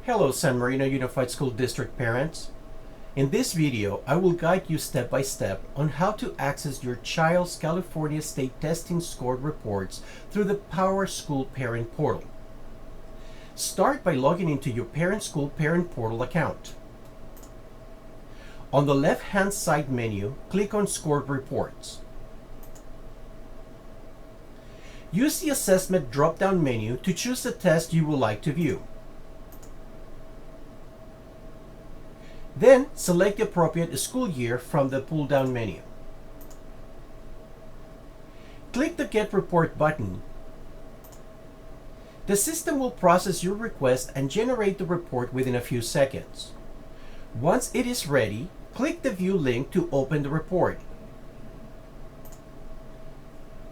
Hello San Marino Unified School District parents. In this video, I will guide you step by step on how to access your child's California State Testing Score reports through the PowerSchool Parent Portal. Start by logging into your PowerSchool Parent Portal account. On the left-hand side menu, click on Scored Reports. Use the Assessment drop-down menu to choose the test you would like to view. Then, select the appropriate school year from the pull-down menu. Click the Get Report button. The system will process your request and generate the report within a few seconds. Once it is ready, click the View link to open the report.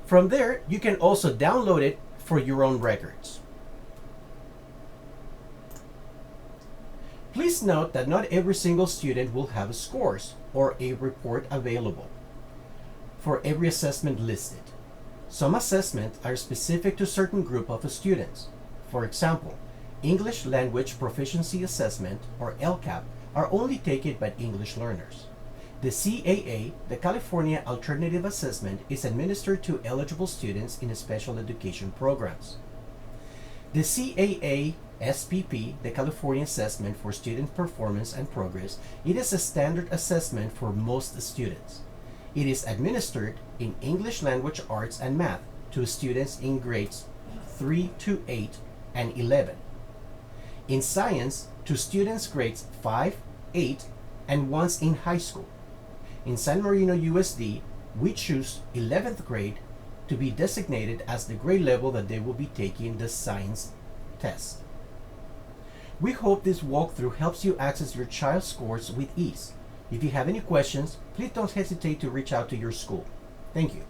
From there, you can also download it for your own records. Please note that not every single student will have scores or a report available for every assessment listed. Some assessments are specific to certain group of students. For example, English Language Proficiency Assessment or LCAP are only taken by English learners. The CAA, the California Alternative Assessment, is administered to eligible students in special education programs. The CAA SPP, the California Assessment for Student Performance and Progress, it is a standard assessment for most students. It is administered in English Language Arts and Math to students in grades 3 to 8 and 11. In Science to students grades 5, 8, and once in high school. In San Marino USD, we choose 11th grade to be designated as the grade level that they will be taking the science test. We hope this walkthrough helps you access your child's scores with ease. If you have any questions, please don't hesitate to reach out to your school. Thank you.